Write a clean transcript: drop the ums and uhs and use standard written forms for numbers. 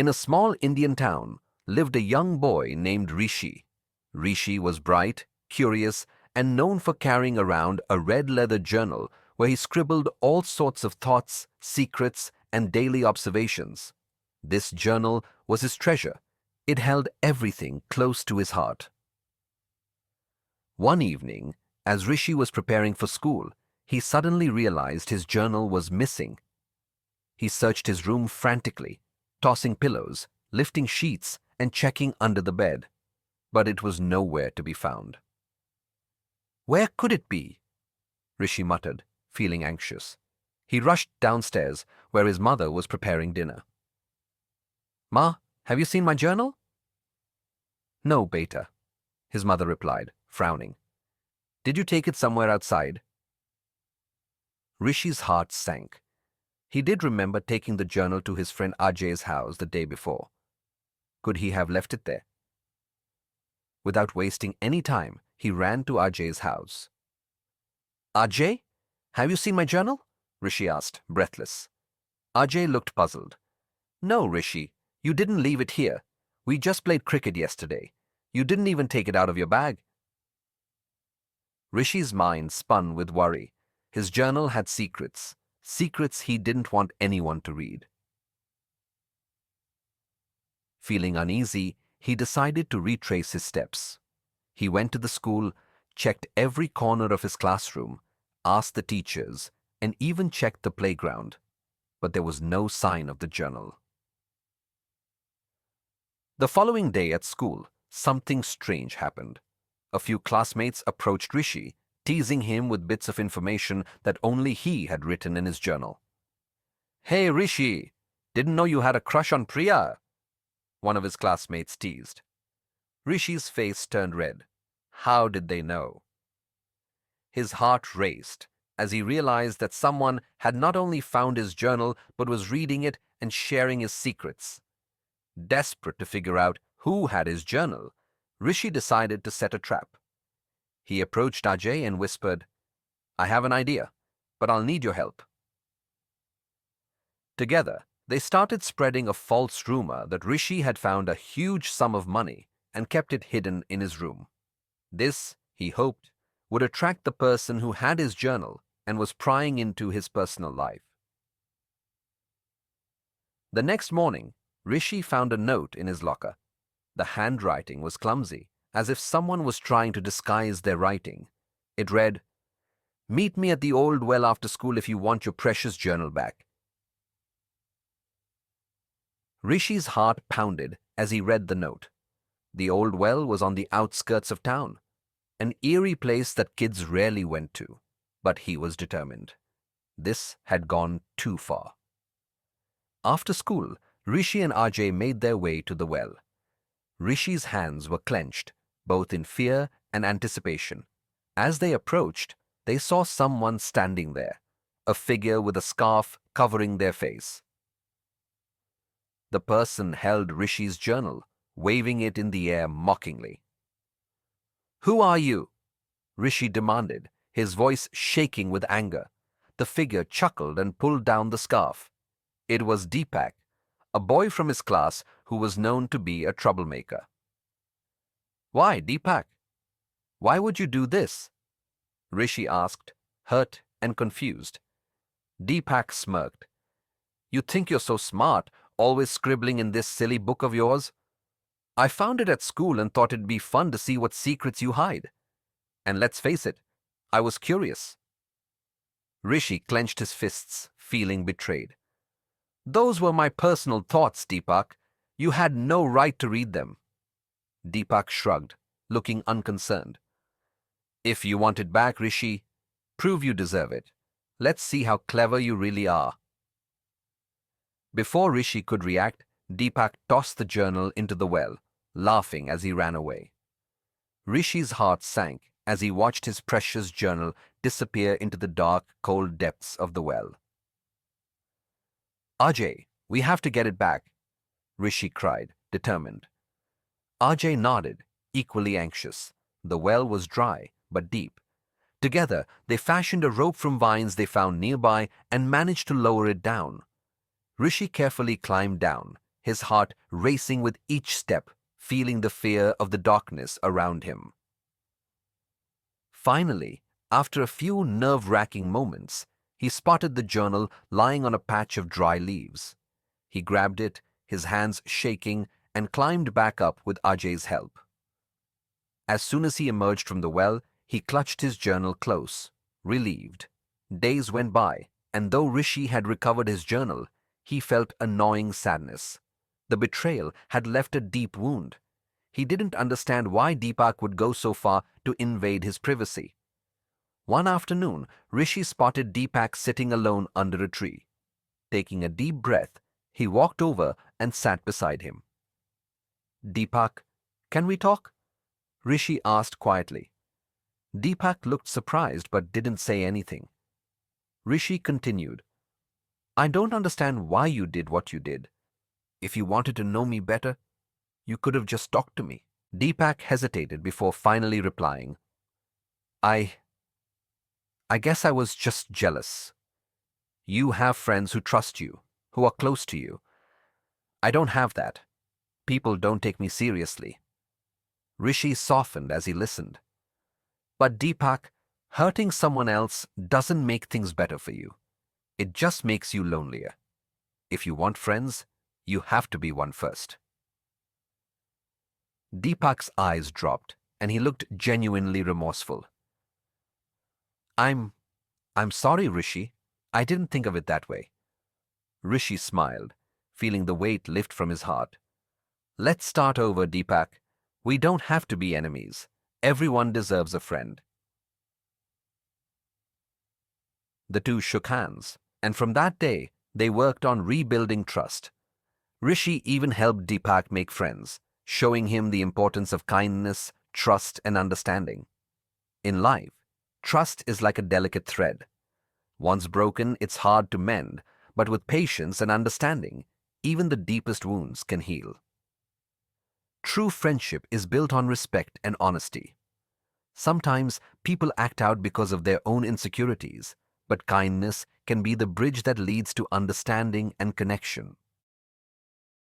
In a small Indian town lived a young boy named Rishi. Rishi was bright, curious, and known for carrying around a red leather journal where he scribbled all sorts of thoughts, secrets, and daily observations. This journal was his treasure. It held everything close to his heart. One evening, as Rishi was preparing for school, he suddenly realized his journal was missing. He searched his room frantically, tossing pillows, lifting sheets, and checking under the bed, but it was nowhere to be found. "Where could it be?" Rishi muttered, feeling anxious. He rushed downstairs, where his mother was preparing dinner. "Ma, have you seen my journal?" "No, beta," his mother replied, frowning. "Did you take it somewhere outside?" Rishi's heart sank. He did remember taking the journal to his friend Ajay's house the day before. Could he have left it there? Without wasting any time, he ran to Ajay's house. "Ajay, have you seen my journal?" Rishi asked, breathless. Ajay looked puzzled. "No, Rishi, you didn't leave it here. We just played cricket yesterday. You didn't even take it out of your bag." Rishi's mind spun with worry. His journal had secrets, secrets he didn't want anyone to read. Feeling uneasy, he decided to retrace his steps. He went to the school, checked every corner of his classroom, asked the teachers, and even checked the playground, but there was no sign of the journal. The following day at school, something strange happened. A few classmates approached Rishi, teasing him with bits of information that only he had written in his journal. "Hey, Rishi, didn't know you had a crush on Priya," one of his classmates teased. Rishi's face turned red. How did they know? His heart raced as he realized that someone had not only found his journal but was reading it and sharing his secrets. Desperate to figure out who had his journal, Rishi decided to set a trap. He approached Ajay and whispered, "I have an idea, but I'll need your help." Together, they started spreading a false rumor that Rishi had found a huge sum of money and kept it hidden in his room. This, he hoped, would attract the person who had his journal and was prying into his personal life. The next morning, Rishi found a note in his locker. The handwriting was clumsy, as if someone was trying to disguise their writing. It read, "Meet me at the old well after school if you want your precious journal back." Rishi's heart pounded as he read the note. The old well was on the outskirts of town, an eerie place that kids rarely went to, but he was determined. This had gone too far. After school, Rishi and Ajay made their way to the well. Rishi's hands were clenched, both in fear and anticipation. As they approached, they saw someone standing there, a figure with a scarf covering their face. The person held Rishi's journal, waving it in the air mockingly. "Who are you?" Rishi demanded, his voice shaking with anger. The figure chuckled and pulled down the scarf. It was Deepak, a boy from his class who was known to be a troublemaker. "Why, Deepak? Why would you do this?" Rishi asked, hurt and confused. Deepak smirked. "You think you're so smart, always scribbling in this silly book of yours? I found it at school and thought it'd be fun to see what secrets you hide. And let's face it, I was curious." Rishi clenched his fists, feeling betrayed. "Those were my personal thoughts, Deepak. You had no right to read them." Deepak shrugged, looking unconcerned. "If you want it back, Rishi, prove you deserve it. Let's see how clever you really are." Before Rishi could react, Deepak tossed the journal into the well, laughing as he ran away. Rishi's heart sank as he watched his precious journal disappear into the dark, cold depths of the well. "Ajay, we have to get it back," Rishi cried, determined. Ajay nodded, equally anxious. The well was dry, but deep. Together, they fashioned a rope from vines they found nearby and managed to lower it down. Rishi carefully climbed down, his heart racing with each step, feeling the fear of the darkness around him. Finally, after a few nerve-wracking moments, he spotted the journal lying on a patch of dry leaves. He grabbed it, his hands shaking, and climbed back up with Ajay's help. As soon as he emerged from the well, he clutched his journal close, relieved. Days went by, and though Rishi had recovered his journal, he felt a gnawing sadness. The betrayal had left a deep wound. He didn't understand why Deepak would go so far to invade his privacy. One afternoon, Rishi spotted Deepak sitting alone under a tree. Taking a deep breath, he walked over and sat beside him. "Deepak, can we talk?" Rishi asked quietly. Deepak looked surprised but didn't say anything. Rishi continued, "I don't understand why you did what you did. If you wanted to know me better, you could have just talked to me." Deepak hesitated before finally replying, I guess I was just jealous. You have friends who trust you, who are close to you. I don't have that. People don't take me seriously." Rishi softened as he listened. "But Deepak, hurting someone else doesn't make things better for you. It just makes you lonelier. If you want friends, you have to be one first." Deepak's eyes dropped, and he looked genuinely remorseful. I'm sorry, Rishi. I didn't think of it that way." Rishi smiled, feeling the weight lift from his heart. "Let's start over, Deepak. We don't have to be enemies. Everyone deserves a friend." The two shook hands, and from that day, they worked on rebuilding trust. Rishi even helped Deepak make friends, showing him the importance of kindness, trust, and understanding. In life, trust is like a delicate thread. Once broken, it's hard to mend, but with patience and understanding, even the deepest wounds can heal. True friendship is built on respect and honesty. Sometimes people act out because of their own insecurities, but kindness can be the bridge that leads to understanding and connection.